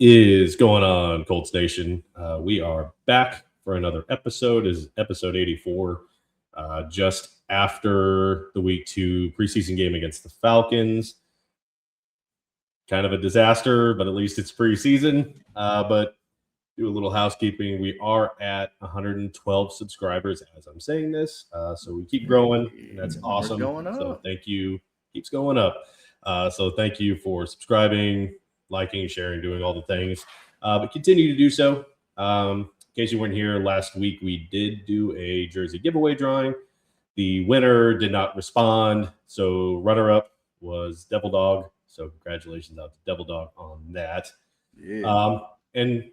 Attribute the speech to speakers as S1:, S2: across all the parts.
S1: Is going on, Colts Nation? We are back for another episode. Is episode 84, just after the week 2 preseason game against the Falcons. Kind of a disaster, but at least it's preseason. But do a little housekeeping. We are at 112 subscribers as I'm saying this, so we keep growing, and that's awesome. So thank you. Keeps going up. So thank you for subscribing, liking, sharing, doing all the things. But continue to do so. In case you weren't here last week, we did do a jersey giveaway drawing. The winner did not respond, so runner-up was Devil Dog. So congratulations out to Devil Dog on that.
S2: Yeah.
S1: And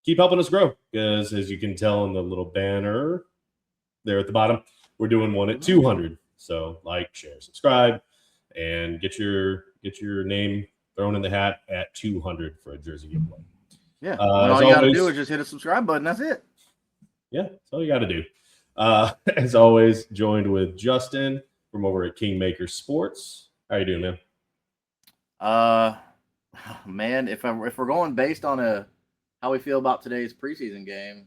S1: keep helping us grow, because as you can tell in the little banner there at the bottom, we're doing one at 200. So like, share, subscribe, and get your name thrown in the hat at 200 for a jersey giveaway.
S2: Yeah. All you got to do is just hit a subscribe button. That's it.
S1: Yeah, that's all you got to do. As always, joined with Justin from over at Kingmaker Sports. How you doing, man?
S2: Man, if we're going based on how we feel about today's preseason game,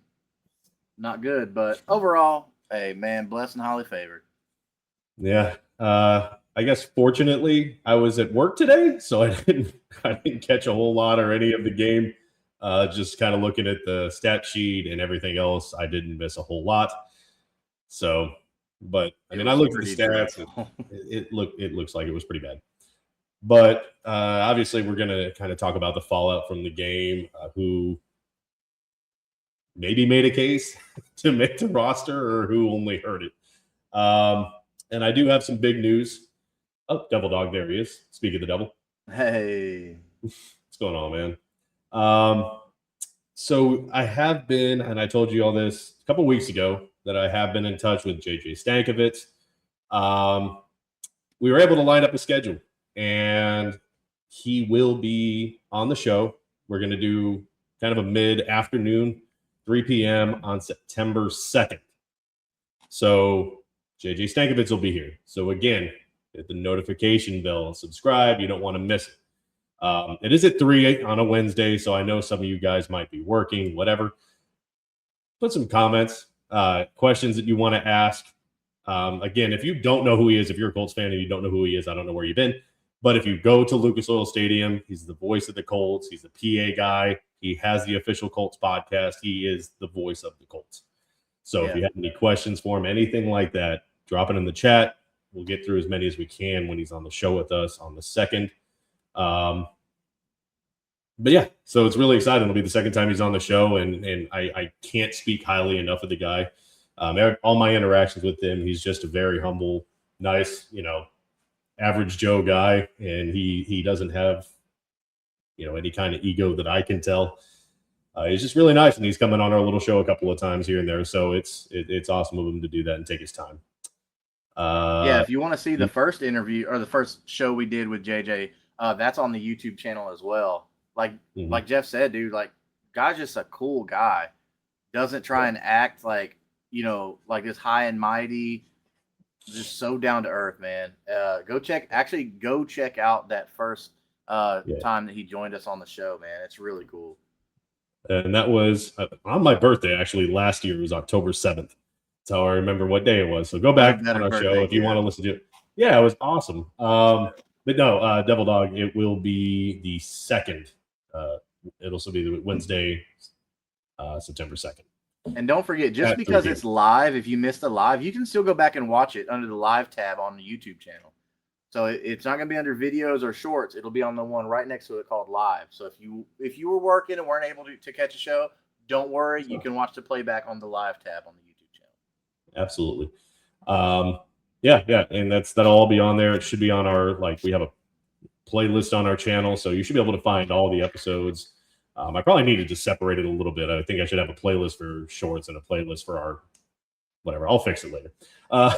S2: not good. But overall, hey, man, blessed and highly favored.
S1: Yeah. I guess fortunately I was at work today, so I didn't catch a whole lot or any of the game. Just kind of looking at the stat sheet and everything else, I didn't miss a whole lot. So, but I mean, I looked at the stats. It looks like it was pretty bad. But obviously, we're going to kind of talk about the fallout from the game, who maybe made a case to make the roster or who only heard it. And I do have some big news. Oh, Devil Dog, there he is. Speak of the devil.
S2: Hey.
S1: What's going on, man? So I have been, and I told you all this a couple weeks ago, that I have been in touch with JJ Stankovitz. We were able to line up a schedule, and he will be on the show. We're going to do kind of a mid-afternoon, 3 p.m. on September 2nd. So JJ Stankovitz will be here. So again, hit the notification bell, subscribe. You don't want to miss it. It is at 3 on a Wednesday, so I know some of you guys might be working, whatever. Put some comments, questions that you want to ask. Again, if you don't know who he is, if you're a Colts fan and you don't know who he is, I don't know where you've been. But if you go to Lucas Oil Stadium, he's the voice of the Colts. He's the PA guy. He has the official Colts podcast. He is the voice of the Colts. So if you have any questions for him, anything like that, drop it in the chat. We'll get through as many as we can when he's on the show with us on the 2nd. But yeah, so it's really exciting. It'll be the second time he's on the show, and I can't speak highly enough of the guy. All my interactions with him, he's just a very humble, nice, average Joe guy, and he doesn't have, any kind of ego that I can tell. He's just really nice, and he's coming on our little show a couple of times here and there. So it's awesome of him to do that and take his time.
S2: If you want to see the first interview or the first show we did with JJ, that's on the YouTube channel as well. Like Jeff said, dude, like, guy's just a cool guy. Doesn't try and act like, like this high and mighty. Just so down to earth, man. Go check out that first time that he joined us on the show, man. It's really cool.
S1: And that was on my birthday, actually. Last year, it was October 7th. That's how I remember what day it was. So go back on our show if you want to listen to it. Yeah, it was awesome. But no, Devil Dog, it will be the 2nd. It'll also be the Wednesday, September 2nd.
S2: And don't forget, just because it's live, if you missed the live, you can still go back and watch it under the live tab on the YouTube channel. So it's not going to be under videos or shorts. It'll be on the one right next to it called live. So if you were working and weren't able to catch a show, don't worry. You can watch the playback on the live tab on the YouTube channel.
S1: Absolutely. Yeah. And that'll all be on there. It should be on our, we have a playlist on our channel. So you should be able to find all the episodes. I probably needed to separate it a little bit. I think I should have a playlist for shorts and a playlist for our whatever. I'll fix it later. Now,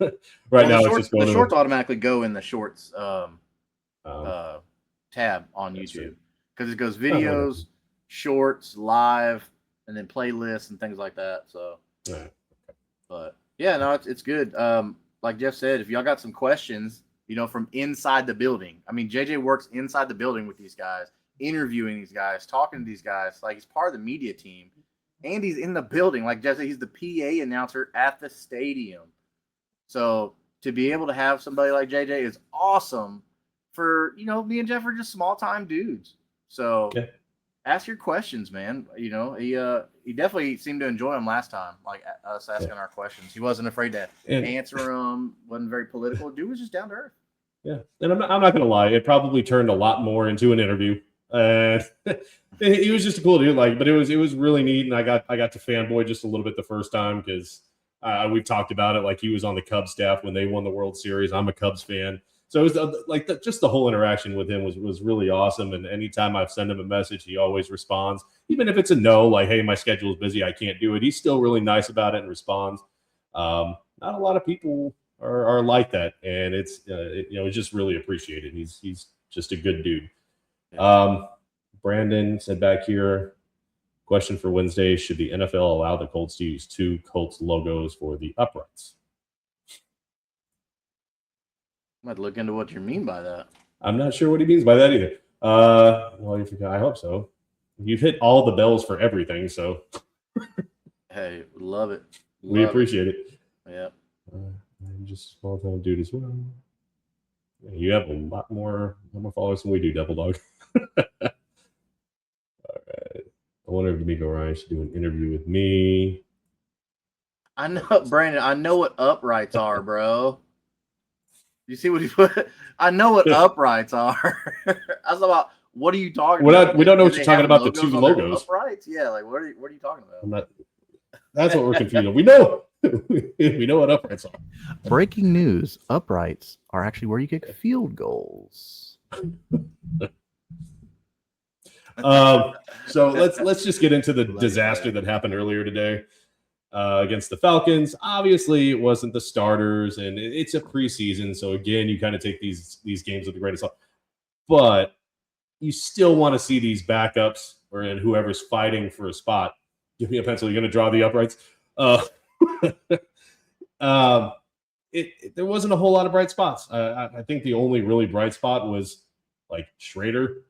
S2: the shorts automatically go in the shorts tab on YouTube because it goes videos, shorts, live, and then playlists and things like that. So, but yeah, no, it's good. Like Jeff said, if y'all got some questions, from inside the building. I mean, JJ works inside the building with these guys. interviewing these guys, talking to these guys. Like, he's part of the media team. And he's in the building. Like Jesse, he's the PA announcer at the stadium. So to be able to have somebody like JJ is awesome for, me and Jeff are just small-time dudes. So ask your questions, man. He definitely seemed to enjoy them last time, like us asking our questions. He wasn't afraid to answer them. Wasn't very political. Dude was just down to earth.
S1: Yeah, and I'm not going to lie. It probably turned a lot more into an interview. He was just a cool dude. But it was really neat, and I got to fanboy just a little bit the first time because we've talked about it. Like, he was on the Cubs staff when they won the World Series. I'm a Cubs fan. So it was just the whole interaction with him was really awesome. And anytime I've sent him a message, he always responds, even if it's a no, like, hey, my schedule is busy, I can't do it. He's still really nice about it and responds. Not a lot of people are like that, and it's just really appreciated. He's just a good dude. Brandon said back here, question for Wednesday: should the NFL allow the Colts to use 2 Colts logos for the uprights?
S2: I might look into what you mean by that.
S1: I'm not sure what he means by that either. Well, if you, I hope so. You've hit all the bells for everything, so
S2: hey, love it.
S1: We appreciate it.
S2: Yeah.
S1: I'm just a small time dude as well. You have a lot more followers than we do, Devil Dog. All right. I wonder if D'Amico Ryan should do an interview with me.
S2: I know, Brandon. I know what uprights are, bro. You see what he put? I know what uprights are. I was about, what are you talking about?
S1: We don't know what you're talking about. The 2 logos.
S2: Uprights? Yeah. Like, what are you talking about?
S1: That's what we're confused on. We know. We know what uprights are.
S2: Breaking news: uprights are actually where you kick field goals.
S1: So let's just get into the disaster that happened earlier today against the Falcons. Obviously, it wasn't the starters, and it's a preseason, so again, you kind of take these games with a grain of salt. But you still want to see these backups and whoever's fighting for a spot. Give me a pencil. You're going to draw the uprights. There wasn't a whole lot of bright spots. I think the only really bright spot was like Schrader.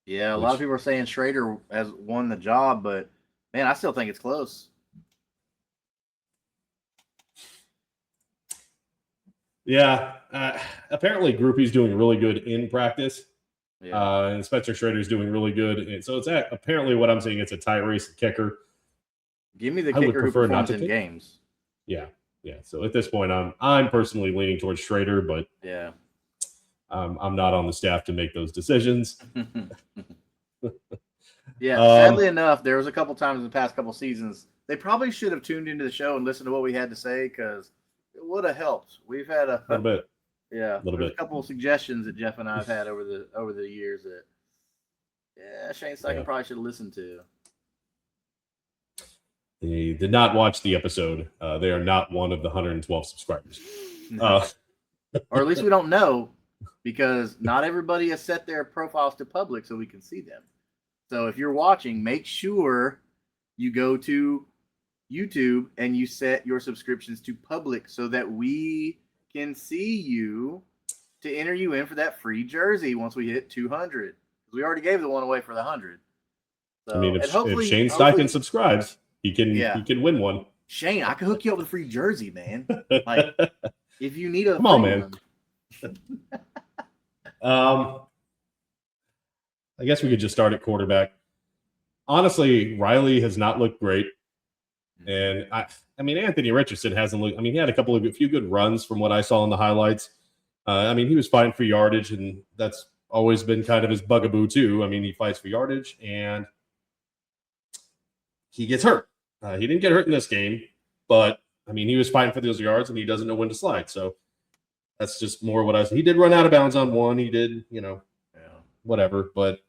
S2: Yeah, a lot of people are saying Schrader has won the job, but man, I still think it's close.
S1: Yeah, apparently Groupie's doing really good in practice. Yeah. And Spencer Schrader's doing really good. And so it's apparently what I'm seeing. It's a tie race kicker.
S2: Give me the kicker who performs in games.
S1: Yeah. So at this point, I'm personally leaning towards Schrader, but
S2: yeah,
S1: I'm not on the staff to make those decisions.
S2: Yeah, sadly enough, there was a couple times in the past couple seasons they probably should have tuned into the show and listened to what we had to say because it would have helped. We've had a
S1: little bit.
S2: Yeah, a couple of suggestions that Jeff and I have had over the years that Shane Steichen probably should have listened to.
S1: They did not watch the episode. They are not one of the 112 subscribers.
S2: Or at least we don't know because not everybody has set their profiles to public so we can see them. So if you're watching, make sure you go to YouTube and you set your subscriptions to public so that we can see you to enter you in for that free jersey once we hit 200. We already gave the one away for the 100. So,
S1: I mean, if Shane Steichen subscribes, he can win one.
S2: Shane, I can hook you up with a free jersey, man. Like, if you need a
S1: come on, man. I guess we could just start at quarterback. Honestly, Riley has not looked great, and I mean, Anthony Richardson hasn't looked. I mean, he had a few good runs from what I saw in the highlights. I mean, he was fighting for yardage, and that's always been kind of his bugaboo too. I mean, he fights for yardage, and he gets hurt. He didn't get hurt in this game, but I mean, he was fighting for those yards, and he doesn't know when to slide. So that's just more what I said. He did run out of bounds on one. He did, whatever. But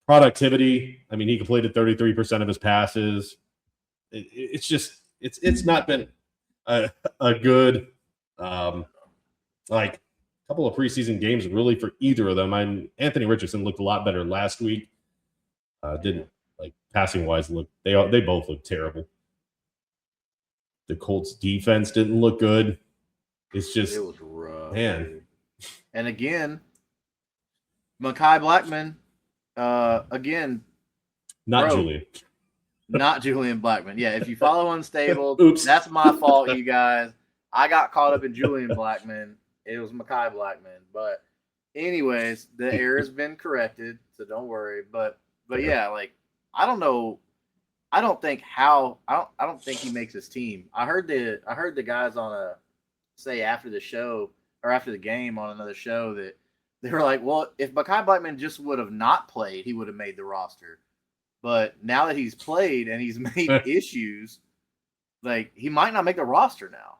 S1: productivity, I mean, he completed 33% of his passes. It's just it's not been a good like couple of preseason games really for either of them. Anthony Richardson looked a lot better last week. Didn't like passing wise look they both looked terrible. The Colts defense didn't look good. It's just
S2: it was rough,
S1: man.
S2: Dude. And again, Mekhi Blackman, again,
S1: not Julian.
S2: Not Julian Blackman. Yeah, if you follow Unstable,
S1: Oops.
S2: that's my fault, you guys. I got caught up in Julian Blackman. It was Mekhi Blackman. But anyways, the error has been corrected, so don't worry. But yeah, like I don't know. I don't think he makes his team. I heard the guys on say after the show or after the game on another show that they were like, well, if Mekhi Blackman just would have not played, he would have made the roster. But now that he's played and he's made issues, like he might not make the roster now.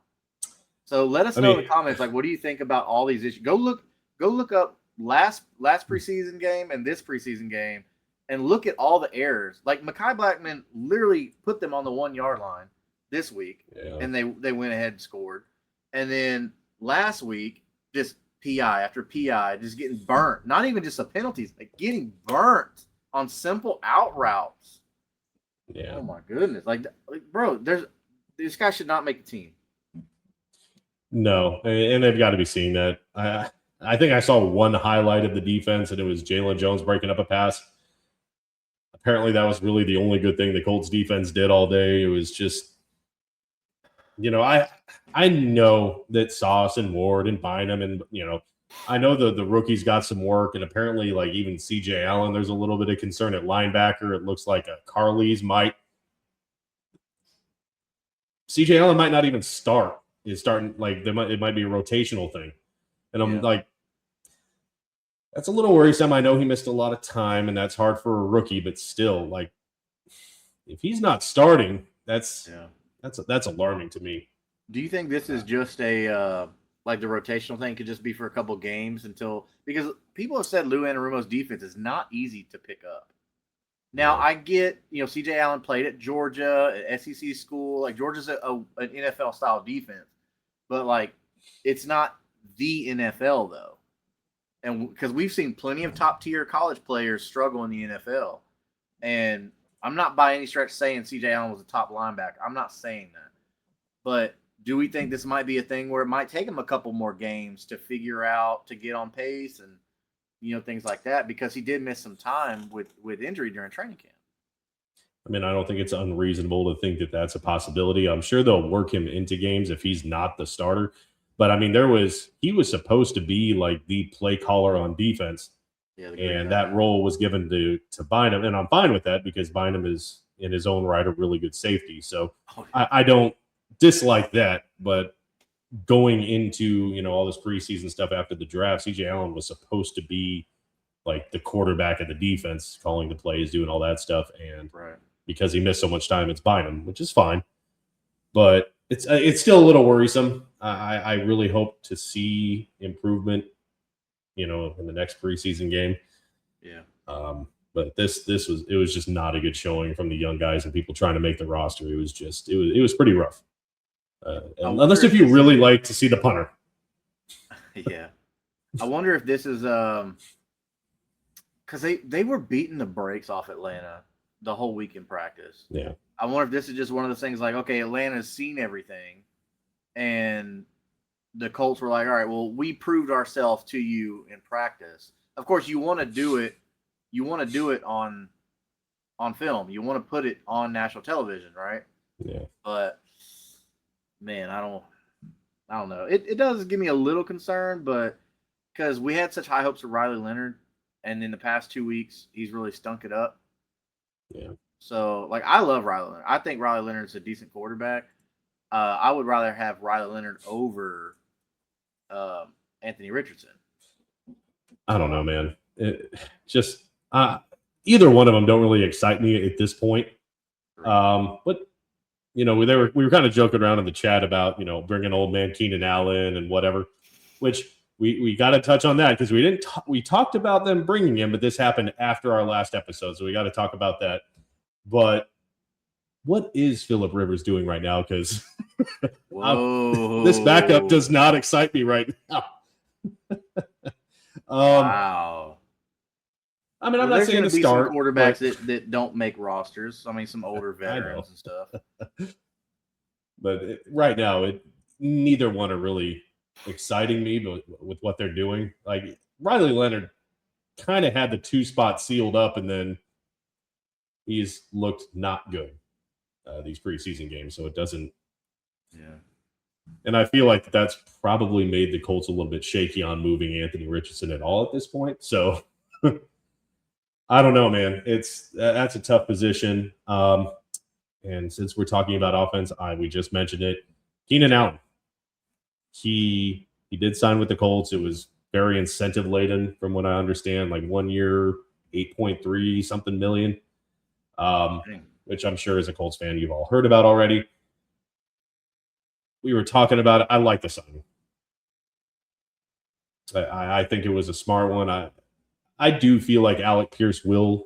S2: So let us know in the comments, like, what do you think about all these issues? Go look up last preseason game and this preseason game, and look at all the errors. Like Mekhi Blackman literally put them on the 1 yard line this week, and they went ahead and scored. And then last week, just PI after PI, just getting burnt. Not even just the penalties, like getting burnt on simple out routes.
S1: Yeah.
S2: Oh my goodness. Like bro, this guy should not make the team.
S1: No, and they've got to be seeing that. I think I saw one highlight of the defense, and it was Jalen Jones breaking up a pass. Apparently, that was really the only good thing the Colts defense did all day. It was just, I know that Sauce and Ward and Bynum and, I know the rookies got some work, and apparently, like, even C.J. Allen, there's a little bit of concern at linebacker. It looks like Carly's C.J. Allen might not even start. Is starting, like, it might be a rotational thing. And I'm like, that's a little worrisome. I know he missed a lot of time, and that's hard for a rookie, but still, like, if he's not starting, that's alarming to me.
S2: Do you think this is just a like the rotational thing could just be for a couple games because people have said Lou Anarumo's defense is not easy to pick up. Now I get, C.J. Allen played at Georgia, at SEC school. Like Georgia's an NFL style defense, but like it's not the NFL though. And because we've seen plenty of top tier college players struggle in the NFL, and I'm not by any stretch saying C.J. Allen was a top linebacker. I'm not saying that, but do we think this might be a thing where it might take him a couple more games to figure out, to get on pace and, things like that? Because he did miss some time with injury during training camp.
S1: I mean, I don't think it's unreasonable to think that that's a possibility. I'm sure they'll work him into games if he's not the starter. But, I mean, he was supposed to be like the play caller on defense. Yeah, and that role was given to Bynum. And I'm fine with that because Bynum is, in his own right, a really good safety. So I don't dislike that, but going into all this preseason stuff after the draft, C.J. Allen was supposed to be like the quarterback of the defense, calling the plays, doing all that stuff, and because he missed so much time, it's Bynum, which is fine, but it's still a little worrisome. I really hope to see improvement, in the next preseason game.
S2: Yeah.
S1: But it was just not a good showing from the young guys and people trying to make the roster. It was pretty rough. Unless if you really like to see the punter.
S2: Yeah. I wonder if this is because they were beating the brakes off Atlanta the whole week in practice.
S1: Yeah.
S2: I wonder if this is just one of those things like, okay, Atlanta's seen everything, and the Colts were like, all right, well, we proved ourselves to you in practice. Of course, you want to do it. You want to do it on film. You want to put it on national television, right?
S1: Yeah.
S2: But man, I don't know. It does give me a little concern, but because we had such high hopes of Riley Leonard, and in the past 2 weeks, he's really stunk it up.
S1: Yeah.
S2: So, like, I love Riley Leonard. I think Riley Leonard's a decent quarterback. I would rather have Riley Leonard over Anthony Richardson. I
S1: don't know, man. Either one of them don't really excite me at this point. But we were kind of joking around in the chat about bringing old man Keenan Allen and whatever, which we got to touch on that because we talked about them bringing him, but this happened after our last episode, so we got to talk about that. But what is Phillip Rivers doing right now? Because this backup does not excite me right now.
S2: Wow.
S1: I mean, I'm not saying to start
S2: some quarterbacks that don't make rosters. I mean, some older veterans and stuff.
S1: But right now, neither one are really exciting me, but with what they're doing, like Riley Leonard kind of had the 2 spots sealed up, and then he's looked not good these preseason games. So it doesn't.
S2: Yeah.
S1: And I feel like that's probably made the Colts a little bit shaky on moving Anthony Richardson at all at this point. So I don't know, man. That's a tough position. And since we're talking about offense, we just mentioned it. Keenan Allen. He did sign with the Colts. It was very incentive laden, from what I understand, like 1 year, 8.3 something million. Which I'm sure as a Colts fan you've all heard about already. We were talking about it. I like the signing. I think it was a smart one. I do feel like Alec Pierce will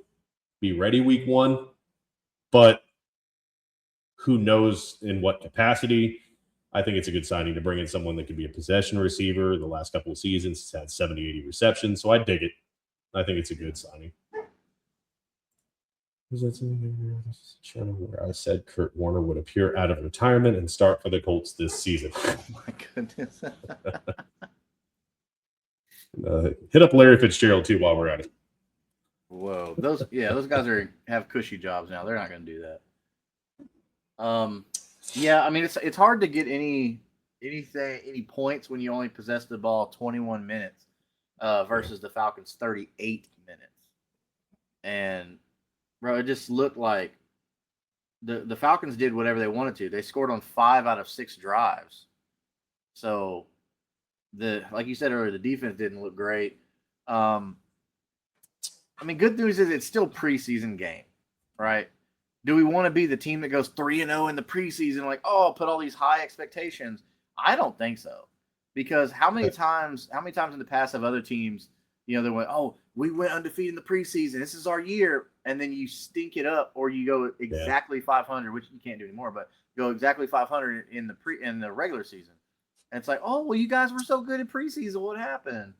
S1: be ready week 1, but who knows in what capacity. I think it's a good signing to bring in someone that could be a possession receiver. The last couple of seasons, he's had 70, 80 receptions, so I dig it. I think it's a good signing. Was that channel where I said Kurt Warner would appear out of retirement and start for the Colts this season?
S2: Oh my goodness.
S1: Hit up Larry Fitzgerald too while we're at it.
S2: Whoa, those guys have cushy jobs now. They're not going to do that. Yeah, I mean it's hard to get any points when you only possess the ball 21 minutes versus the Falcons 38 minutes. And bro, it just looked like the Falcons did whatever they wanted to. They scored on 5 out of 6 drives. So like you said earlier, the defense didn't look great. I mean, good news is it's still preseason game, right? Do we want to be the team that goes 3-0 in the preseason? Like, put all these high expectations. I don't think so, because how many times in the past have other teams, they went, we went undefeated in the preseason. This is our year, and then you stink it up, or you go exactly 500, which you can't do anymore, but go exactly 500 in the regular season. And it's like, you guys were so good in preseason. What happened?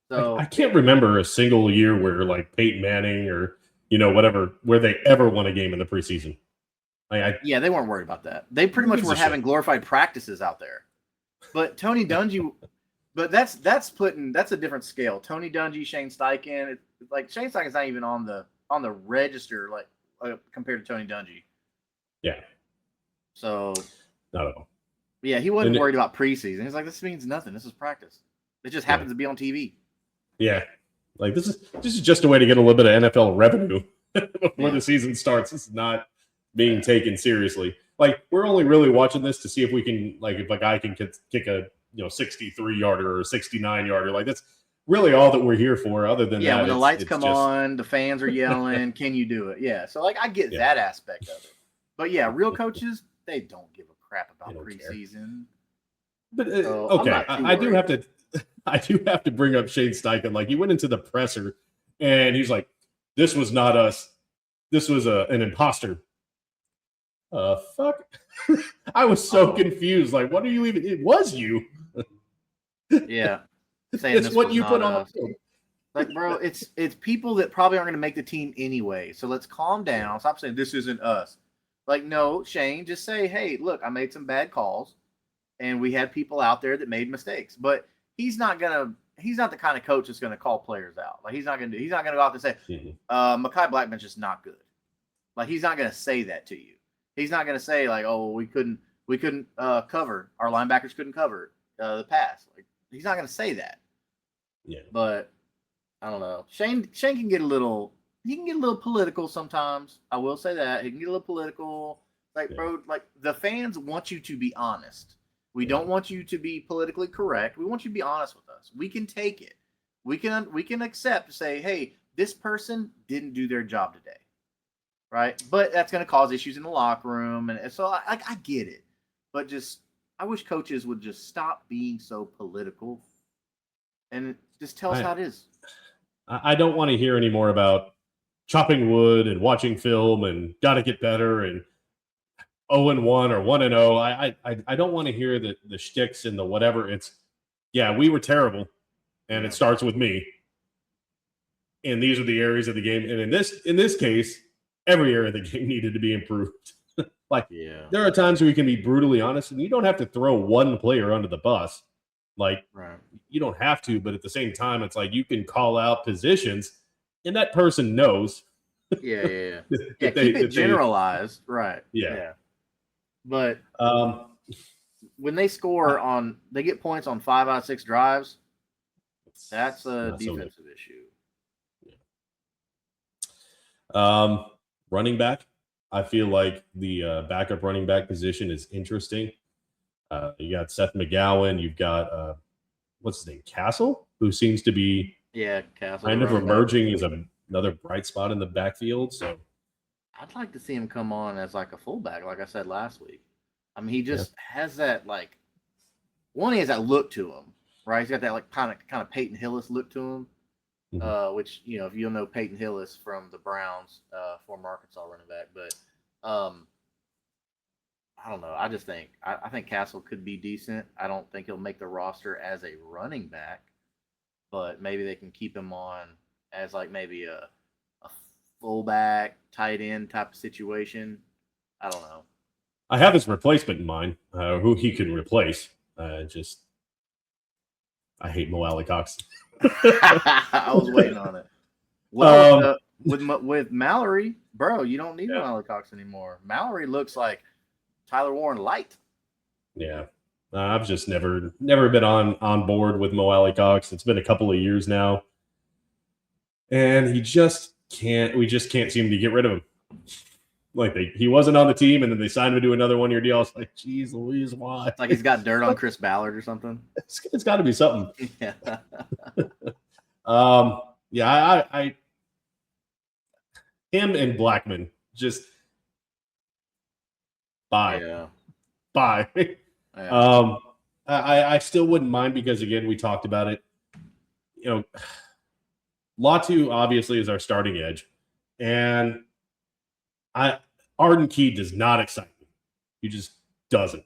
S2: So
S1: I can't remember a single year where like Peyton Manning or whatever, where they ever won a game in the preseason.
S2: Yeah, they weren't worried about that. They pretty much were having glorified practices out there. But Tony Dungy, that's a different scale. Tony Dungy, Shane Steichen, Shane Steichen's not even on the register compared to Tony Dungy.
S1: Yeah.
S2: So
S1: not at all.
S2: Yeah, he wasn't worried about preseason. He's like, this means nothing. This is practice. It just happens to be on TV.
S1: Yeah. Like this is just a way to get a little bit of NFL revenue before the season starts. This is not being taken seriously. Like, we're only really watching this to see if we can, if a guy can kick a 63-yarder or a 69-yarder. Like, that's really all that we're here for. Other than that,
S2: when the lights come on, the fans are yelling, "Can you do it?" Yeah. So I get that aspect of it. But real coaches, they don't give a crap about preseason.
S1: But okay, I do have to bring up Shane Steichen. Like, he went into the presser and he's like, "This was not us. This was an imposter." Fuck. I was so confused. Like, what are you even? It was you.
S2: Yeah.
S1: It's what you put on.
S2: Like, bro, it's people that probably aren't going to make the team anyway. So let's calm down. Stop saying this isn't us. Like, no, Shane, just say, hey, look, I made some bad calls, and we had people out there that made mistakes. But he's not the kind of coach that's going to call players out. Like, he's not going to go out there and say, Mekhi Blackman's just not good. Like, he's not going to say that to you. He's not going to say, like, oh, we couldn't cover. Our linebackers couldn't cover the pass. Like, he's not going to say that.
S1: Yeah.
S2: But I don't know. Shane can get a little. He can get a little political sometimes. I will say that. He can get a little political. Like, bro, like, the fans want you to be honest. We don't want you to be politically correct. We want you to be honest with us. We can take it. We can accept to say, hey, this person didn't do their job today. Right? But that's going to cause issues in the locker room. And so I get it. But I wish coaches would just stop being so political and just tell us how it is.
S1: I don't want to hear any more about chopping wood and watching film and got to get better and 0-1 or 1-0. I don't want to hear the shticks and the whatever. It's, we were terrible, and it starts with me. And these are the areas of the game. And in this case, every area of the game needed to be improved. There are times where you can be brutally honest, and you don't have to throw one player under the bus. Like, you don't have to, but at the same time, it's like you can call out positions, and that person knows.
S2: Yeah. Keep it generalized, right?
S1: Yeah.
S2: But when they score they get points on 5 out of 6 drives. That's a defensive issue.
S1: Yeah. Running back, I feel like the backup running back position is interesting. You got Seth McGowan. You've got what's his name, Castle, who seems to be
S2: Castle
S1: kind of emerging as another bright spot in the backfield. So
S2: I'd like to see him come on as like a fullback, like I said last week. I mean, he just has that like he has that look to him, right? He's got that like kind of Peyton Hillis look to him. Which, if you'll know Peyton Hillis from the Browns, former Arkansas running back. But I don't know. I just think I think Castle could be decent. I don't think he'll make the roster as a running back, but maybe they can keep him on as like maybe a fullback, tight end type of situation. I don't know.
S1: I have his replacement in mind, who he can replace. I hate Mo Alley-Cox.
S2: I was waiting on it. Well, with Mallory, bro, you don't need Mo Alley-Cox anymore. Mallory looks like Tyler Warren light.
S1: Yeah, I've just never been on board with Mo Alley-Cox. It's been a couple of years now, and we just can't seem to get rid of him. Like he wasn't on the team, and then they signed him to another 1-year deal. I was like, "Geez, Louise, why?"
S2: It's like he's got dirt on Chris Ballard or something.
S1: It's got to be something.
S2: Yeah.
S1: I him and Blackman just bye.
S2: Yeah.
S1: Bye. Yeah. I still wouldn't mind because again we talked about it. Latu obviously is our starting edge, and Arden Key does not excite me. He just doesn't.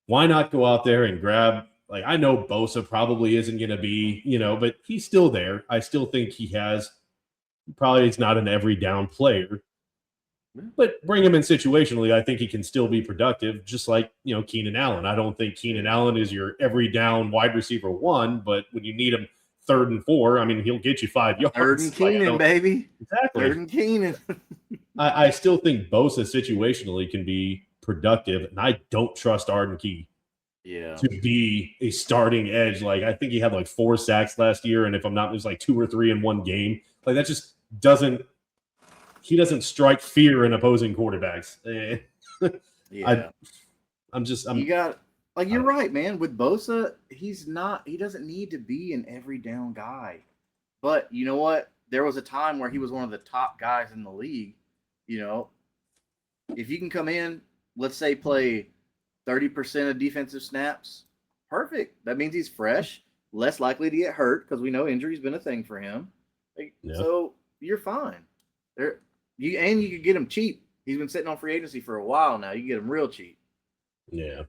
S1: Why not go out there and grab? Like, I know Bosa probably isn't going to be, but he's still there. I still think probably is not an every down player, but bring him in situationally. I think he can still be productive, just like, Keenan Allen. I don't think Keenan Allen is your every down wide receiver 1, but when you need him 3rd and 4, I mean, he'll get you 5 yards.
S2: 3rd and Keenan, baby.
S1: Exactly.
S2: 3rd and Keenan.
S1: I still think Bosa situationally can be productive, and I don't trust Arden Key to be a starting edge. Like, I think he had like 4 sacks last year, and if I'm not, it was like 2 or 3 in one game. Like, that just doesn't – he doesn't strike fear in opposing quarterbacks.
S2: Yeah. You're right, man. With Bosa, he doesn't need to be an every down guy. But you know what? There was a time where he was one of the top guys in the league. If you can come in, let's say play 30% of defensive snaps, perfect. That means he's fresh, less likely to get hurt because we know injury's been a thing for him. So you're fine. You can get him cheap. He's been sitting on free agency for a while now. You can get him real cheap.
S1: Yeah.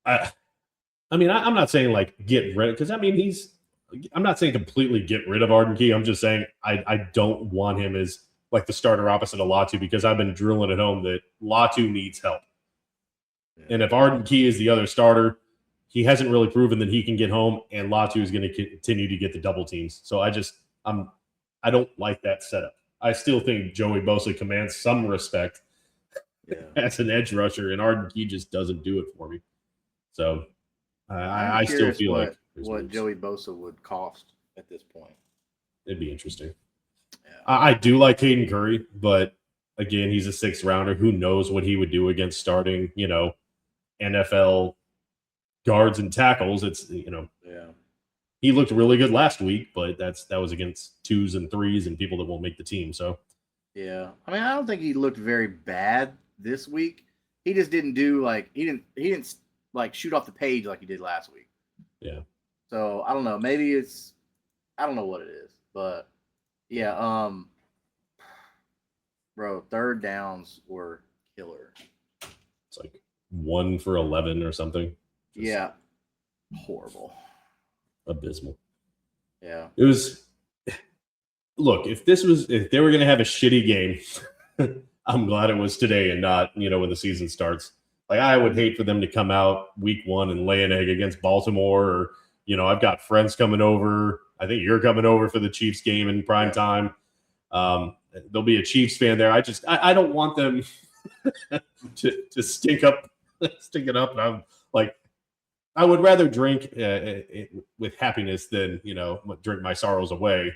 S1: I'm not saying like get rid of, because I'm not saying completely get rid of Arden Key. I'm just saying I don't want him as like the starter opposite of Latu, because I've been drilling at home that Latu needs help. Yeah. And if Arden Key is the other starter, he hasn't really proven that he can get home, and Latu is going to continue to get the double teams. So I don't like that setup. I still think Joey Bosa commands some respect as an edge rusher, and Arden Key just doesn't do it for me. So I still feel like
S2: what Joey Bosa would cost at this point.
S1: It'd be interesting. Yeah. I do like Caden Curry, but again, he's a 6th rounder. Who knows what he would do against starting, NFL guards and tackles. It's he looked really good last week, but that was against 2s and 3s and people that won't make the team. So
S2: I mean, I don't think he looked very bad this week. He just didn't do he didn't like shoot off the page like he did last week.
S1: Yeah.
S2: So I don't know. Maybe I don't know what it is, but bro, 3rd downs were killer.
S1: It's like 1 for 11 or something.
S2: Just horrible.
S1: Abysmal.
S2: Yeah.
S1: It was. Look, if they were going to have a shitty game, I'm glad it was today and not, when the season starts. Like, I would hate for them to come out week 1 and lay an egg against Baltimore, or, I've got friends coming over. I think you're coming over for the Chiefs game in prime time. There'll be a Chiefs fan there. I don't want them to stink it up. And I'm like, I would rather drink with happiness than, drink my sorrows away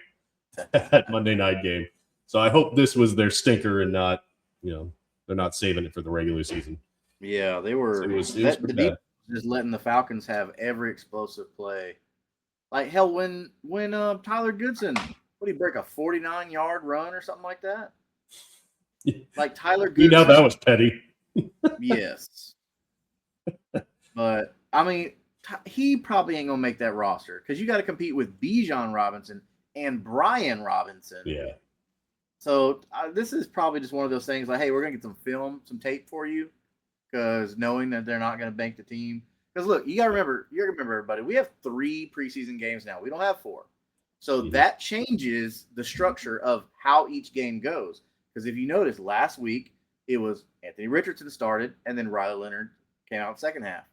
S1: at Monday night game. So I hope this was their stinker and not, they're not saving it for the regular season.
S2: Yeah, they were.
S1: So it was
S2: the defense just letting the Falcons have every explosive play. Like, hell, when Tyler Goodson, what did he break, a 49-yard run or something like that? Like, Tyler Goodson.
S1: That was petty.
S2: Yes. But, I mean, he probably ain't going to make that roster because you got to compete with Bijan Robinson and Brian Robinson.
S1: Yeah.
S2: So, this is probably just one of those things like, hey, we're going to get some tape for you, because knowing that they're not going to bank the team. Because, look, you got to remember, everybody, we have 3 preseason games now. We don't have 4. So that changes the structure of how each game goes. Because if you notice, last week, it was Anthony Richardson started, and then Riley Leonard came out in the second half.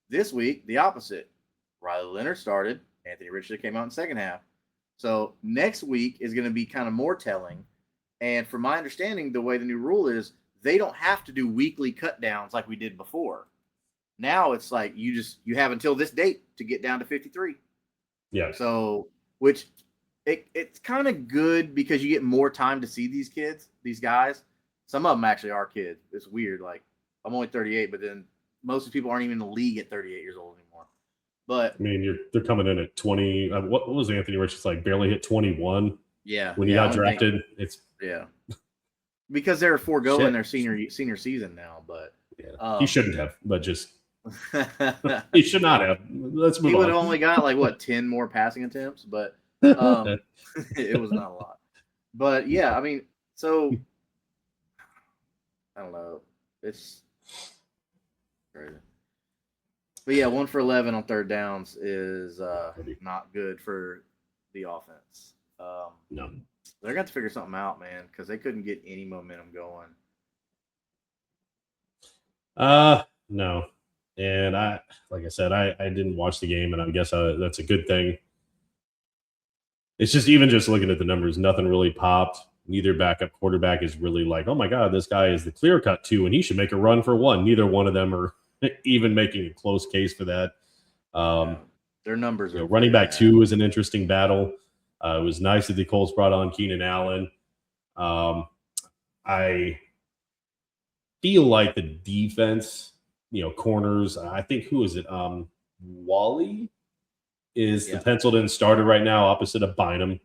S2: This week, the opposite. Riley Leonard started, Anthony Richardson came out in the second half. So next week is going to be kind of more telling. And from my understanding, the way the new rule is, they don't have to do weekly cut downs like we did before. Now it's like you have until this date to get down to 53.
S1: Yeah.
S2: So, which it's kind of good because you get more time to see these guys. Some of them actually are kids. It's weird. Like, I'm only 38, but then most of the people aren't even in the league at 38 years old anymore. But
S1: I mean, they're coming in at 20. What was Anthony Richardson like? Barely hit 21.
S2: Yeah.
S1: When he got drafted,
S2: because they're foregoing their senior season now. But
S1: he shouldn't have. But just he should not have. Let's move on.
S2: He would have only got 10 more passing attempts, but it was not a lot. But yeah, I mean, so I don't know. It's crazy. But yeah, 1 for 11 on third downs is not good for the offense.
S1: No.
S2: They're going to figure something out, man, because they couldn't get any momentum going.
S1: No. And like I said, I didn't watch the game, and I guess that's a good thing. It's just looking at the numbers, nothing really popped. Neither backup quarterback is really like, oh my God, this guy is the clear-cut 2, and he should make a run for 1. Neither one of them are even making a close case for that.
S2: Their numbers are
S1: running back 2 is an interesting battle. It was nice that the Colts brought on Keenan Allen. I feel like the defense, corners, I think, who is it? Wally is the penciled-in starter right now opposite of Bynum.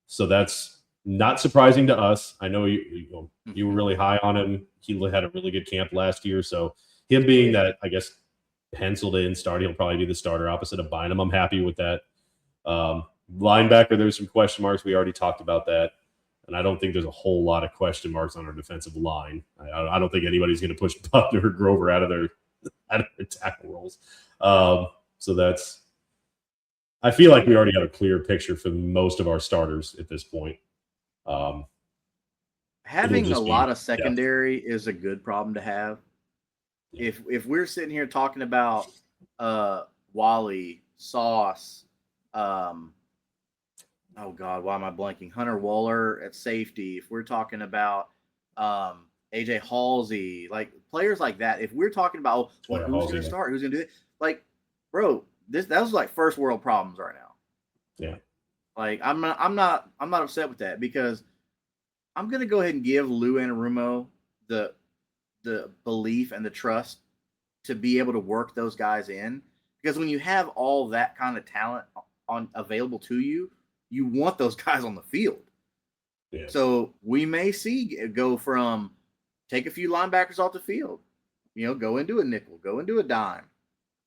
S1: So that's not surprising to us. I know you were really high on him. He had a really good camp last year. So him being that, I guess, penciled-in starter, he'll probably be the starter opposite of Bynum. I'm happy with that. Linebacker, there's some question marks. We already talked about that. And I don't think there's a whole lot of question marks on our defensive line. I don't think anybody's going to push Butler or Grover out of their tackle roles. So that's – I feel like we already have a clear picture for most of our starters at this point.
S2: Having a lot of secondary is a good problem to have. If we're sitting here talking about Wally, Sauce, oh God, why am I blanking? Hunter Waller at safety. If we're talking about AJ Halsey, like players like that, if we're talking about who's going to start, who's going to do it, like, bro, that was like first world problems right now.
S1: Yeah.
S2: Like I'm not upset with that because I'm going to go ahead and give Lou Anarumo the belief and the trust to be able to work those guys in, because when you have all that kind of talent available to you, you want those guys on the field.
S1: Yeah.
S2: So we may see go from take a few linebackers off the field, go into a nickel, go into a dime,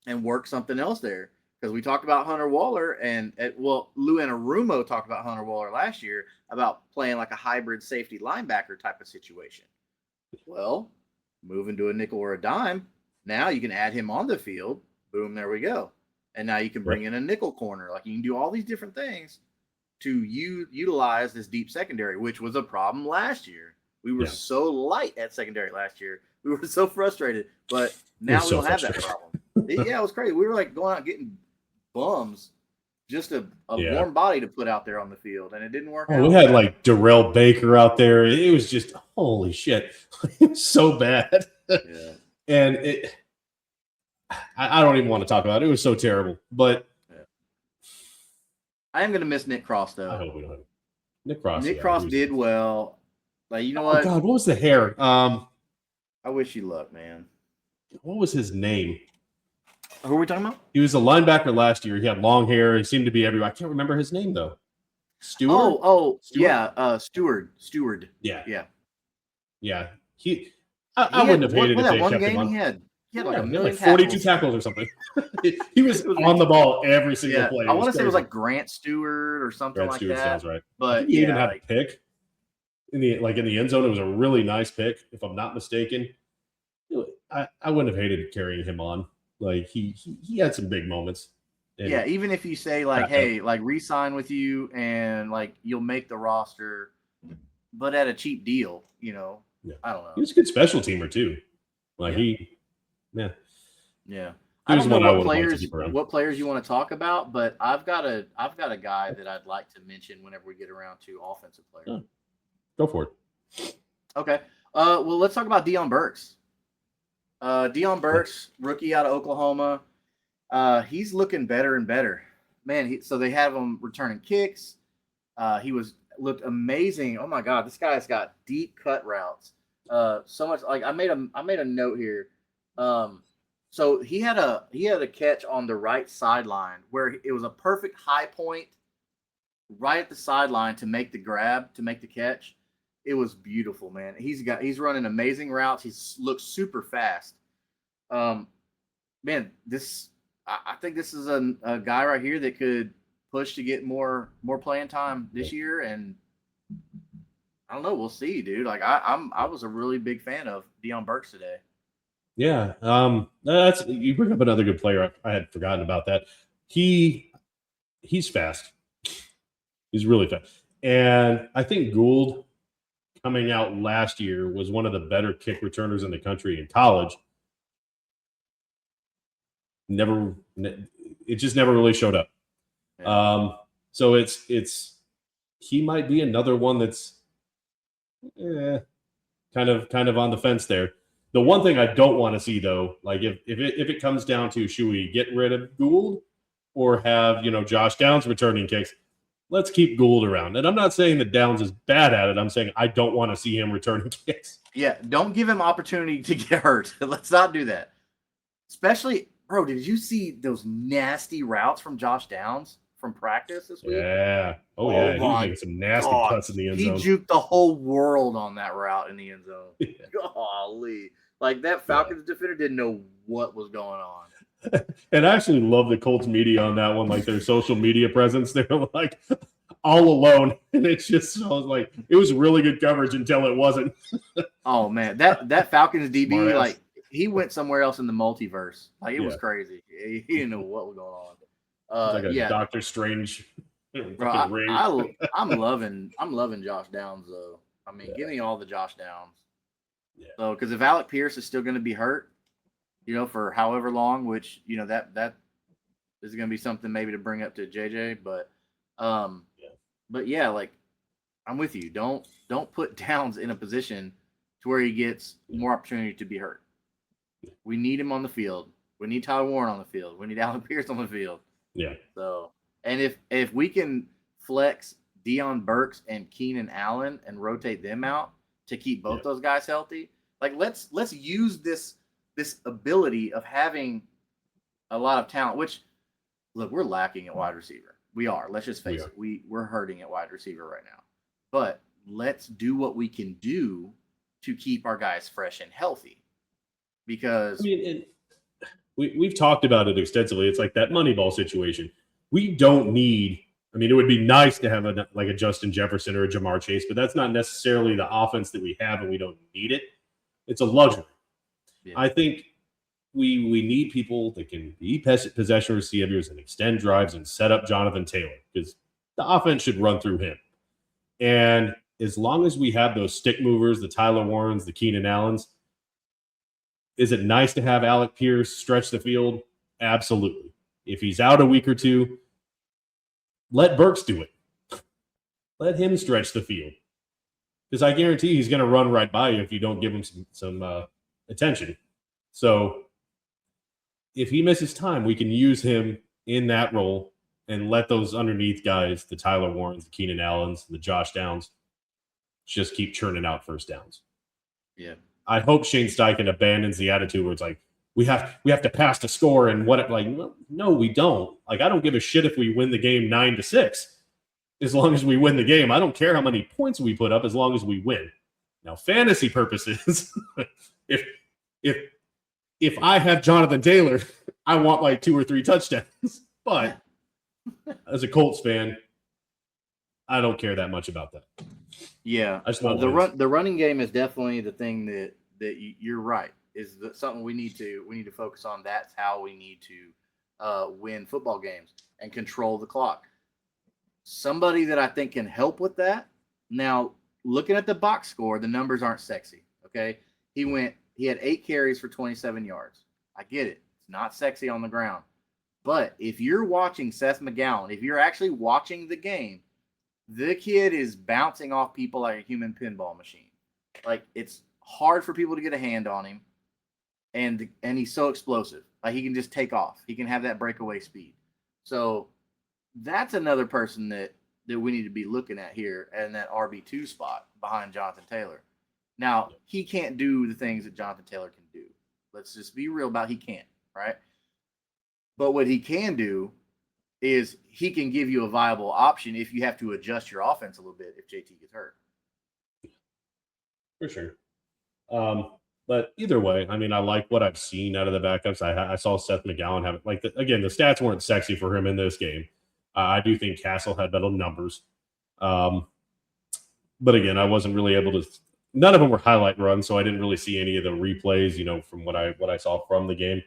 S2: and work something else there. Because we talked about Hunter Waller Lou Anarumo talked about Hunter Waller last year about playing like a hybrid safety linebacker type of situation. Well, moving to a nickel or a dime, now you can add him on the field. Boom, there we go. And now you can bring in a nickel corner. Like, you can do all these different things to utilize this deep secondary, which was a problem last year. We were so light at secondary last year. We were so frustrated, but now we don't have that problem. It was crazy. We were like going out getting bums, just a warm body to put out there on the field, and it didn't work out.
S1: We had like Darrell Baker out there. It was just holy shit. It was so bad.
S2: Yeah.
S1: And I don't even want to talk about it. It was so terrible. But
S2: I am going to miss Nick Cross, though.
S1: I hope we don't have Nick Cross.
S2: Nick Cross did well. Like, you know what?
S1: Oh, God, what was the hair?
S2: I wish you luck, man.
S1: What was his name?
S2: Who are we talking about?
S1: He was a linebacker last year. He had long hair. He seemed to be everywhere. I can't remember his name, though. Stewart?
S2: Stewart? Yeah. Stewart.
S1: Yeah.
S2: Yeah.
S1: I wouldn't have hated if they
S2: one
S1: kept
S2: game
S1: him on.
S2: He had like a million
S1: 42 tackles or something. He was on the ball every single play.
S2: I want to say it was like Grant Stewart or something like that.
S1: Sounds right.
S2: But
S1: he even had a pick in the end zone. It was a really nice pick, if I'm not mistaken. I wouldn't have hated carrying him on. Like he had some big moments.
S2: Even if you say like, hey, like re-sign with you and like you'll make the roster, but at a cheap deal, I don't know.
S1: He was a good special teamer too. Like
S2: Yeah.
S1: I don't know
S2: what players you want to talk about, but I've got a guy that I'd like to mention whenever we get around to offensive players.
S1: Oh, go for it.
S2: Okay. Well, let's talk about Deion Burks. Deion Burks, rookie out of Oklahoma. He's looking better and better. Man, so they have him returning kicks. He looked amazing. Oh my God, this guy's got deep cut routes. So much like I made a note here. So he had a catch on the right sideline where it was a perfect high point right at the sideline to make the grab, to make the catch. It was beautiful, man. He's running amazing routes. He looks super fast. Man, I think this is a guy right here that could push to get more playing time this year, and I don't know. We'll see, dude. Like I was a really big fan of Deion Burks today.
S1: Yeah, you bring up another good player. I had forgotten about that. He's fast. He's really fast, and I think Gould, coming out last year, was one of the better kick returners in the country in college. It just never really showed up. Yeah. So he might be another one that's kind of on the fence there. The one thing I don't want to see, though, like if it comes down to should we get rid of Gould or have Josh Downs returning kicks, let's keep Gould around. And I'm not saying that Downs is bad at it. I'm saying I don't want to see him returning kicks.
S2: Yeah, don't give him opportunity to get hurt. Let's not do that. Especially, bro, did you see those nasty routes from Josh Downs from practice this week?
S1: Yeah. Oh yeah. He was making some nasty cuts in the end zone.
S2: He juked the whole world on that route in the end zone. Yeah. Golly. Like that Falcons defender didn't know what was going on.
S1: And I actually love the Colts media on that one, like their social media presence. They were like all alone, and it's just like it was really good coverage until it wasn't.
S2: Oh man, that Falcons DB, like he went somewhere else in the multiverse. Like it was crazy. He didn't know what was going on.
S1: Like a Doctor Strange.
S2: Bro, I'm loving Josh Downs though. I mean, give me all the Josh Downs.
S1: Yeah. So,
S2: because if Alec Pierce is still going to be hurt, for however long, which that is going to be something maybe to bring up to JJ, but like I'm with you. Don't put Downs in a position to where he gets more opportunity to be hurt. We need him on the field. We need Tyler Warren on the field. We need Alec Pierce on the field.
S1: Yeah.
S2: So, and if we can flex Deion Burks and Keenan Allen and rotate them out to keep both those guys healthy, like let's use this ability of having a lot of talent, which look, we're lacking at wide receiver. We are. Let's just face it. We're hurting at wide receiver right now. But let's do what we can do to keep our guys fresh and healthy. Because
S1: we've talked about it extensively. It's like that Moneyball situation. We don't need. I mean, it would be nice to have a Justin Jefferson or a Jamar Chase, but that's not necessarily the offense that we have, and we don't need it. It's a luxury. Yeah. I think we need people that can be possession receivers and extend drives and set up Jonathan Taylor, because the offense should run through him. And as long as we have those stick movers, the Tyler Warrens, the Keenan Allens, is it nice to have Alec Pierce stretch the field? Absolutely. If he's out a week or two, let Burks do it. Let him stretch the field. Because I guarantee he's going to run right by you if you don't give him some attention. So if he misses time, we can use him in that role and let those underneath guys, the Tyler Warrens, the Keenan Allens, the Josh Downs, just keep churning out first downs.
S2: Yeah.
S1: I hope Shane Steichen abandons the attitude where it's like, we have to pass to score and what it like. No, we don't. Like, I don't give a shit if we win the game 9-6. As long as we win the game, I don't care how many points we put up as long as we win. Now, fantasy purposes, if I have Jonathan Taylor, I want like 2 or 3 touchdowns. But as a Colts fan, I don't care that much about that.
S2: Yeah, I just want the running game is definitely the thing that you're right, is something we need to focus on. That's how we need to win football games and control the clock. Somebody that I think can help with that. Now, looking at the box score, the numbers aren't sexy. Okay, he had 8 carries for 27 yards. I get it; it's not sexy on the ground. But if you're watching Seth McGowan, if you're actually watching the game, the kid is bouncing off people like a human pinball machine. Like, it's hard for people to get a hand on him, and he's so explosive. Like, he can just take off. He can have that breakaway speed. So that's another person that we need to be looking at here in that RB2 spot behind Jonathan Taylor. Now, he can't do the things that Jonathan Taylor can do. Let's just be real about he can't, right? But what he can do is he can give you a viable option if you have to adjust your offense a little bit if JT gets hurt.
S1: For sure. But either way, I mean, I like what I've seen out of the backups. I saw Seth McGowan have it. Like, again, the stats weren't sexy for him in this game. I do think Castle had better numbers. But again, I wasn't really able to – none of them were highlight runs, so I didn't really see any of the replays, from what I saw from the game.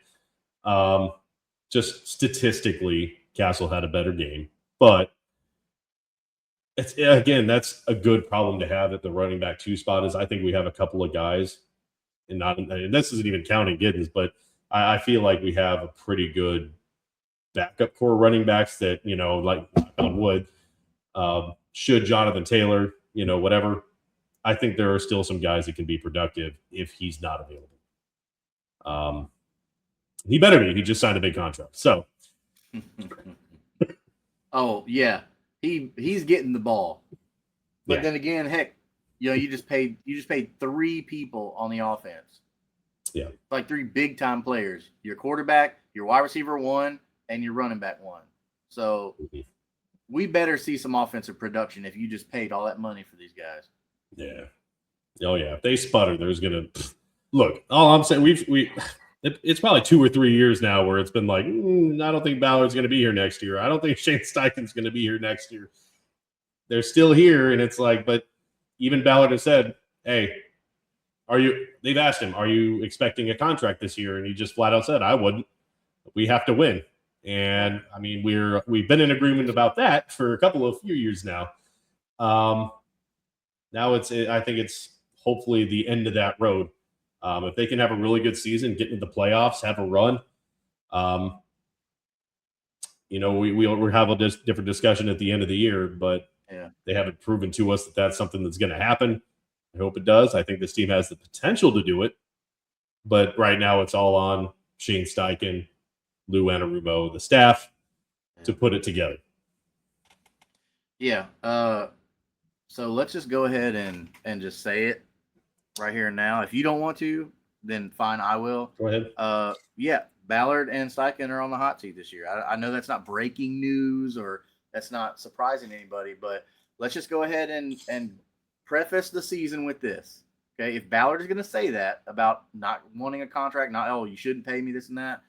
S1: Just statistically, Castle had a better game. But, that's a good problem to have at the running back 2 spot is I think we have a couple of guys, and this isn't even counting Giddens, but I feel like we have a pretty good backup core running backs that, like on wood, should Jonathan Taylor, whatever, I think there are still some guys that can be productive if he's not available. He better be. He just signed a big contract. So.
S2: Oh, yeah. He's getting the ball. But then again, heck, you just paid 3 people on the offense.
S1: Yeah.
S2: Like 3 big-time players. Your quarterback, your wide receiver 1, and your running back 1. So we better see some offensive production if you just paid all that money for these guys.
S1: Yeah. Oh, yeah. If they sputter, there's going to – look, all I'm saying, it's probably 2 or 3 years now where it's been like, I don't think Ballard's going to be here next year. I don't think Shane Steichen's going to be here next year. They're still here, and it's like, but even Ballard has said, hey, they've asked him, are you expecting a contract this year? And he just flat out said, I wouldn't. We have to win. And, I mean, we've been in agreement about that for a few years now. Now I think it's hopefully the end of that road. If they can have a really good season, get into the playoffs, have a run, we'll have a different discussion at the end of the year, but they haven't proven to us that that's something that's going to happen. I hope it does. I think this team has the potential to do it, but right now it's all on Shane Steichen, Lou Anarumo, the staff to put it together.
S2: Yeah. So let's just go ahead and just say it right here and now. If you don't want to, then fine, I will.
S1: Go ahead.
S2: Yeah, Ballard and Steichen are on the hot seat this year. I know that's not breaking news or that's not surprising anybody, but let's just go ahead and preface the season with this. Okay, if Ballard is going to say that about not wanting a contract, you shouldn't pay me this and that,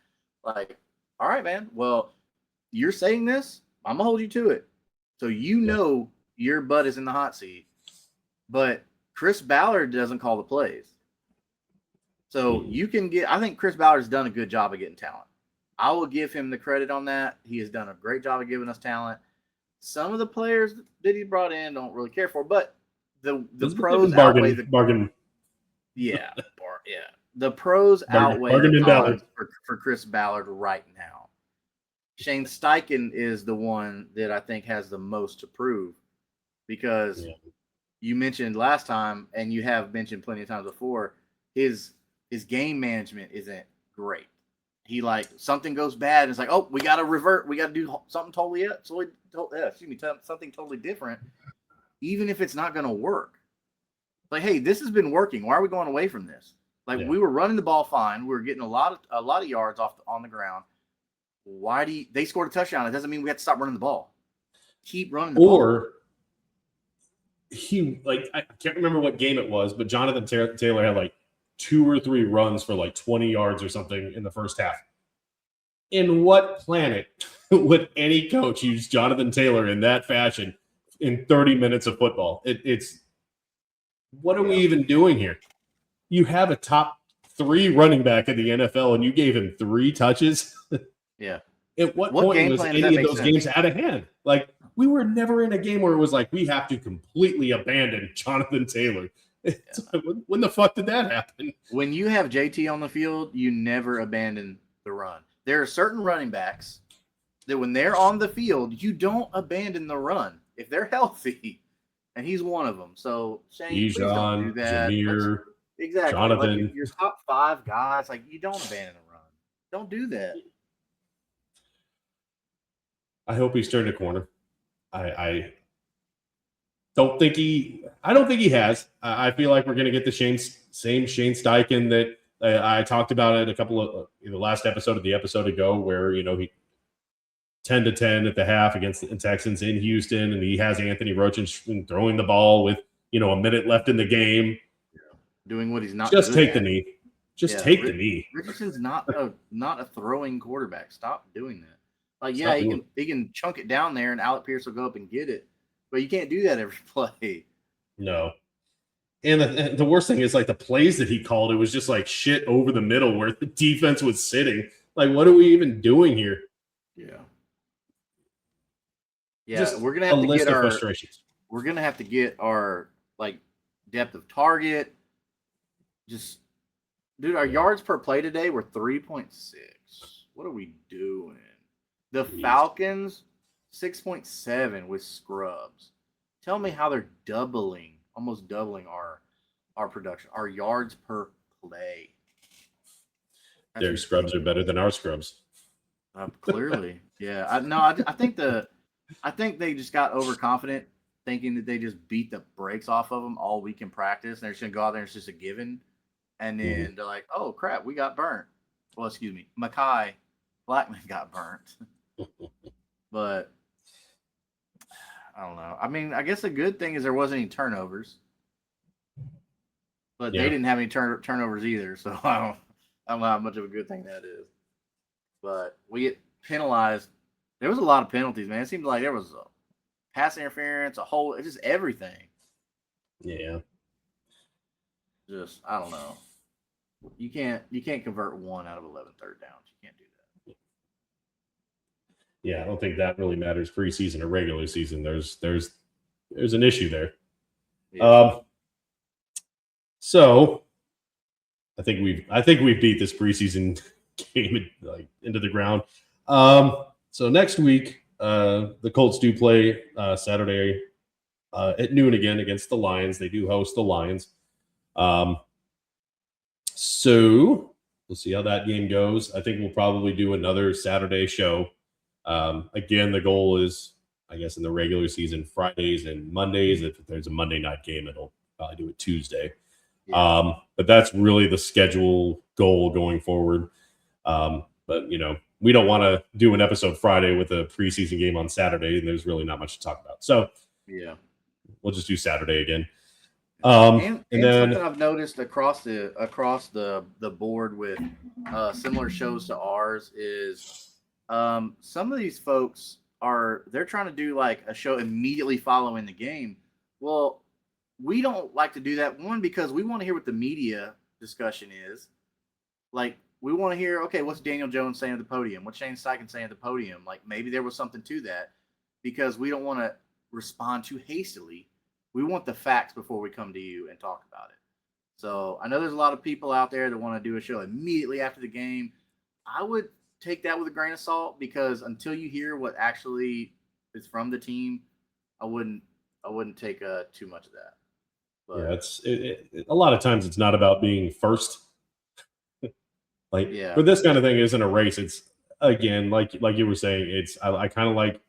S2: like, all right, man. Well, you're saying this, I'm gonna hold you to it. So your butt is in the hot seat, but Chris Ballard doesn't call the plays. So I think Chris Ballard's done a good job of getting talent. I will give him the credit on that. He has done a great job of giving us talent. Some of the players that he brought in don't really care for, but the pros outweigh the
S1: bargain.
S2: Yeah, the pros outweigh the cons for Chris Ballard right now. Shane Steichen is the one that I think has the most to prove because you mentioned last time, and you have mentioned plenty of times before, his game management isn't great. He something goes bad, and it's like, oh, we got to revert. We got to do something something totally different, even if it's not going to work. Like, hey, this has been working. Why are we going away from this? We were running the ball fine. We were getting a lot of yards on the ground. Why they scored a touchdown? It doesn't mean we have to stop running the ball. Keep running the ball.
S1: Or I can't remember what game it was, but Jonathan Taylor had 2 or 3 runs for 20 yards or something in the first half. In what planet would any coach use Jonathan Taylor in that fashion in 30 minutes of football? What are we even doing here? You have a top 3 running back in the NFL, and you gave him 3 touches.
S2: Yeah.
S1: At what point was any of those games out of hand? We were never in a game where it was we have to completely abandon Jonathan Taylor. When the fuck did that happen?
S2: When you have JT on the field, you never abandon the run. There are certain running backs that when they're on the field, you don't abandon the run if they're healthy, and he's one of them. So Shane, please don't do that.
S1: Jameer,
S2: exactly.
S1: Jonathan.
S2: Your top 5 guys, you don't abandon the run. Don't do that.
S1: I hope he's turned a corner. I don't think he has. I feel like we're going to get the same Shane Steichen that I talked about it a couple of in the last episode of the episode ago, where he 10-10 at the half against the Texans in Houston, and he has Anthony Rochin throwing the ball with a minute left in the game,
S2: doing what he's not.
S1: Just take the knee. Take the knee.
S2: Richardson's not a throwing quarterback. Stop doing that. He can chunk it down there, and Alec Pierce will go up and get it, but you can't do that every play.
S1: No. And the worst thing is the plays that he called, it was just shit over the middle where the defense was sitting. What are we even doing here?
S2: Yeah.
S1: Just
S2: we're gonna have to get our
S1: frustrations.
S2: We're gonna have to get our depth of target. Our yards per play today were 3.6. What are we doing? The Falcons 6.7 with scrubs. Tell me how they're almost doubling our production, our yards per play.
S1: Their scrubs are better than our scrubs.
S2: Clearly, yeah. I think they just got overconfident, thinking that they just beat the brakes off of them all week in practice, and they're just gonna go out there and it's just a given. And then they're like, "Oh crap, we got burnt." Well, excuse me, Mekhi Blackman got burnt. But I don't know. I mean, I guess the good thing is there wasn't any turnovers, but they didn't have any turnovers either. So I don't know how much of a good thing that is. But we get penalized. There was a lot of penalties, man. It seemed like there was a pass interference, just everything.
S1: Yeah.
S2: Just I don't know. You can't convert 1 out of 11 third downs. You can't do that.
S1: Yeah, I don't think that really matters preseason or regular season. There's an issue there. Yeah. So I think we've beat this preseason game into the ground. So next week, the Colts do play Saturday at noon again against the Lions. They do host the Lions. So we'll see how that game goes. I think we'll probably do another Saturday show. Again, the goal is, I guess, in the regular season, Fridays and Mondays. If there's a Monday night game, it'll probably do it Tuesday. Yeah. But that's really the schedule goal going forward. But, we don't want to do an episode Friday with a preseason game on Saturday, and there's really not much to talk about. So,
S2: yeah,
S1: we'll just do Saturday again.
S2: And then something I've noticed across the board with similar shows to ours is some of these folks they're trying to do a show immediately following the game. Well, we don't like to do that. One, because we want to hear what the media discussion is. We want to hear, okay, what's Daniel Jones saying at the podium? What's Shane Steichen saying at the podium? Maybe there was something to that, because we don't want to respond too hastily We want the facts before we come to you and talk about it. So I know there's a lot of people out there that want to do a show immediately after the game. I would take that with a grain of salt because until you hear what actually is from the team, I wouldn't take too much of that.
S1: But, yeah, it's a lot of times it's not about being first. For this kind of thing, isn't a race. It's again, like you were saying, it's I kind of like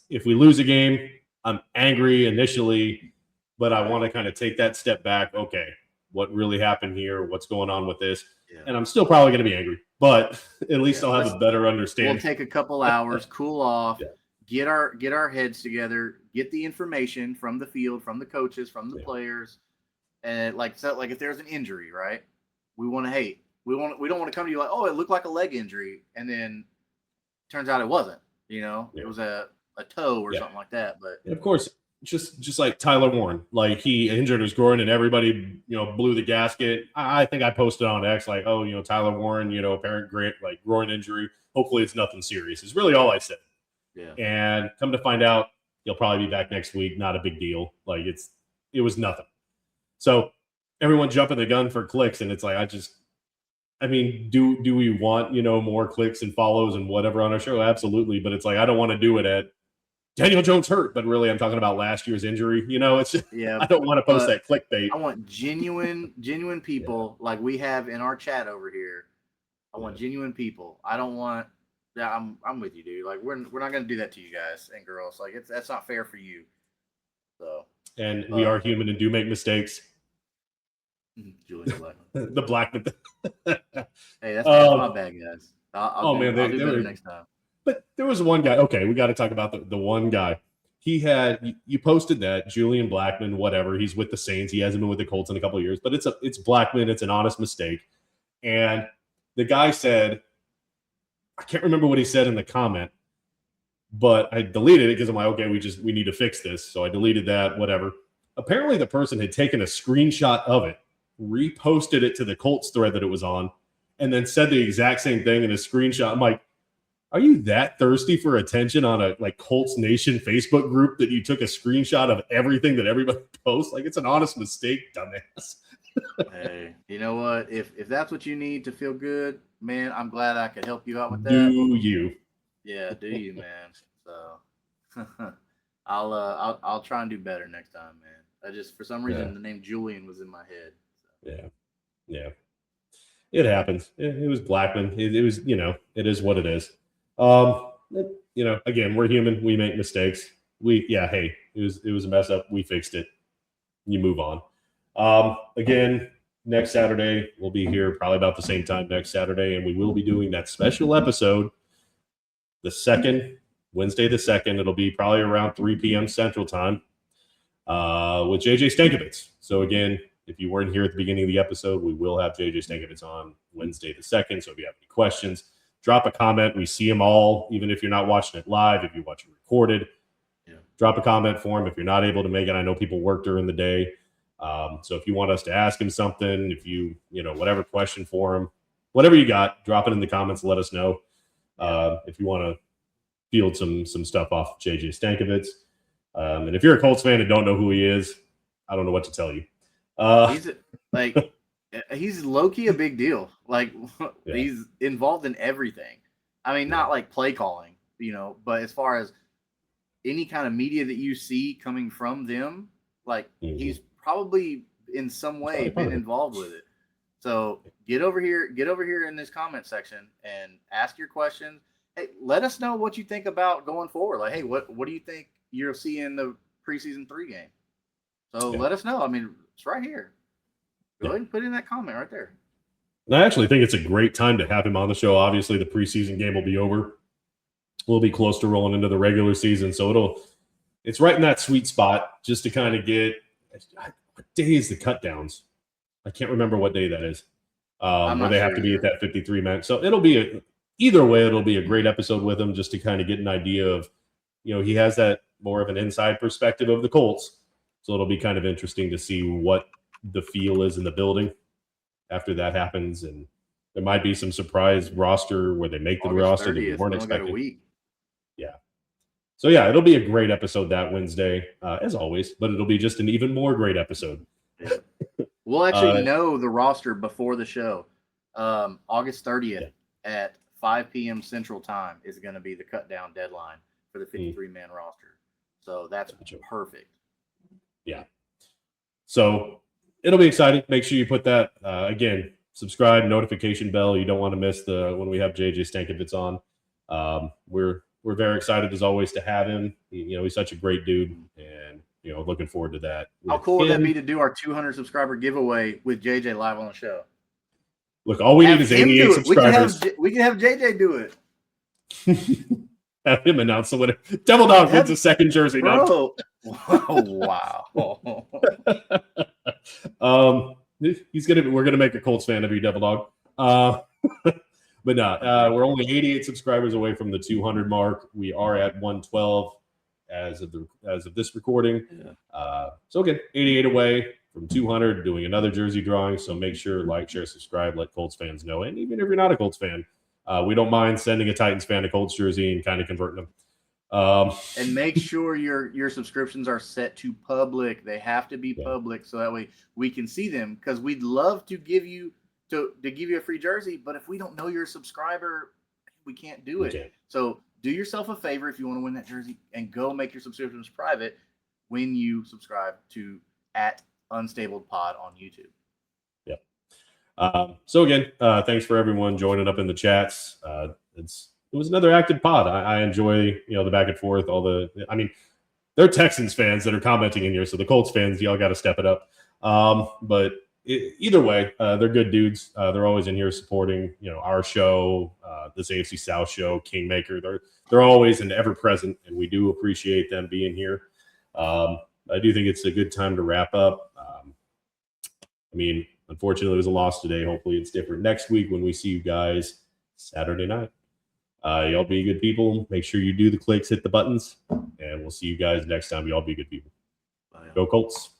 S1: if we lose a game, I'm angry initially, but I want to kind of take that step back. Okay, what really happened here? What's going on with this? Yeah. And I'm still probably going to be angry, but at least I'll have a better understanding.
S2: We'll take a couple hours, cool off, get our heads together, get the information from the field, from the coaches, from the players, and like if there's an injury, right? We don't want to come to you like, oh, it looked like a leg injury, and then turns out it wasn't. It was a toe or something like that. But
S1: and of course, just like Tyler Warren, like he injured his groin and everybody, blew the gasket. I think I posted on X like, oh, Tyler Warren, apparent groin injury. Hopefully it's nothing serious. It's really all I said.
S2: Yeah.
S1: And come to find out, he'll probably be back next week. Not a big deal. Like it was nothing. So everyone jumping the gun for clicks, and it's like do we want, more clicks and follows and whatever on our show? Absolutely. But it's like, I don't want to do it at Daniel Jones hurt, but really I'm talking about last year's injury. It's just, I don't want to post that clickbait.
S2: I want genuine people like we have in our chat over here. I want genuine people. I don't want I'm with you, dude. Like we're not going to do that to you guys and girls. Like that's not fair for you. So,
S1: and we are human and do make mistakes.
S2: Julian Blackman.
S1: The Blackman.
S2: Hey, that's my bad, guys. I'll do better next time.
S1: But there was one guy. Okay, we got to talk about the one guy. He had you posted that Julian Blackman, whatever. He's with the Saints. He hasn't been with the Colts in a couple of years, but it's Blackman. It's an honest mistake. And the guy said, I can't remember what he said in the comment, but I deleted it because I'm like, okay, we need to fix this. So I deleted that. Whatever. Apparently, the person had taken a screenshot of it, reposted it to the Colts thread that it was on, and then said the exact same thing in a screenshot. I'm like, are you that thirsty for attention on a Colts Nation Facebook group that you took a screenshot of everything that everybody posts? Like, it's an honest mistake, dumbass.
S2: Hey, you know what? If that's what you need to feel good, man, I'm glad I could help you out with that.
S1: Do you?
S2: Yeah, do you, man? So I'll try and do better next time, man. I just for some reason the name Julian was in my head. So.
S1: Yeah. It happens. It was Blackman. It was, it is what it is. Again, we're human. We make mistakes. Hey, it was a mess up. We fixed it. You move on. Again, next Saturday, we'll be here probably about the same time next Saturday, and we will be doing that special episode Wednesday the 2nd. It'll be probably around 3 p.m. Central Time with JJ Stankovitz. So again, if you weren't here at the beginning of the episode, we will have JJ Stankovitz on Wednesday the 2nd. So if you have any questions, drop a comment. We see them all, even if you're not watching it live, if you watch it recorded. Drop a comment for him if you're not able to make it. I know people work during the day. So if you want us to ask him something, if you whatever question for him, whatever you got, drop it in the comments. Let us know. If you want to field some stuff off JJ Stankovitz. And if you're a Colts fan and don't know who he is, I don't know what to tell you.
S2: He's low-key a big deal. He's involved in everything. I mean, not like play calling, but as far as any kind of media that you see coming from them, he's probably in some way been involved with it. So get over here in this comment section and ask your questions. Hey, let us know what you think about going forward. Like, hey, what do you think you'll see in the preseason 3 game? So let us know. I mean, it's right here. Go ahead and put in that comment right there.
S1: And I actually think it's a great time to have him on the show. Obviously, the preseason game will be over. We'll be close to rolling into the regular season. So it's right in that sweet spot just to kind of get – what day is the cut downs? I can't remember what day that is. Where they have to be at that 53 man. So it'll be either way, it'll be a great episode with him just to kind of get an idea of, he has that more of an inside perspective of the Colts. So it'll be kind of interesting to see what the feel is in the building after that happens. And there might be some surprise roster where they make the roster that we weren't expecting.
S2: A week.
S1: Yeah. So yeah, it'll be a great episode that Wednesday, as always, but it'll be just an even more great episode.
S2: We'll actually know the roster before the show. August 30th at 5 p.m. Central Time is going to be the cut down deadline for the 53-man roster. So that's perfect.
S1: Yeah. So it'll be exciting. Make sure you put that, again, subscribe, notification bell. You don't want to miss when we have JJ Stankiewicz on. We're very excited as always to have him. He's such a great dude, and looking forward to that.
S2: How cool would that be to do our 200 subscriber giveaway with JJ live on the show?
S1: Look, all we need is 88 subscribers.
S2: We can have JJ do it.
S1: Have him announce the winner. Devil Dog wins a second jersey.
S2: Bro. Wow.
S1: We're gonna make a Colts fan of you, Devil Dog. But no, we're only 88 subscribers away from the 200 mark. We are at 112 as of this recording. Yeah. So again, 88 away from 200, doing another jersey drawing. So make sure, like, share, subscribe, let Colts fans know. And even if you're not a Colts fan, we don't mind sending a Titans fan a Colts jersey and kind of converting them.
S2: And make sure your subscriptions are set to public. They have to be public, so that way we can see them, because we'd love to give you a free jersey, but if we don't know you're a subscriber, we can't do it. Okay. So do yourself a favor if you want to win that jersey and go make your subscriptions private when you subscribe to @UnstabledPod on YouTube.
S1: Yeah. So again, thanks for everyone joining up in the chats. It was another active pod. I enjoy the back and forth. They're Texans fans that are commenting in here, so the Colts fans, y'all got to step it up. But either way, they're good dudes. They're always in here supporting our show, this AFC South show, Kingmaker. They're always and ever present, and we do appreciate them being here. I do think it's a good time to wrap up. Unfortunately, it was a loss today. Hopefully it's different next week when we see you guys Saturday night. Y'all be good people. Make sure you do the clicks, hit the buttons, and we'll see you guys next time. Y'all be good people. Bye. Go Colts.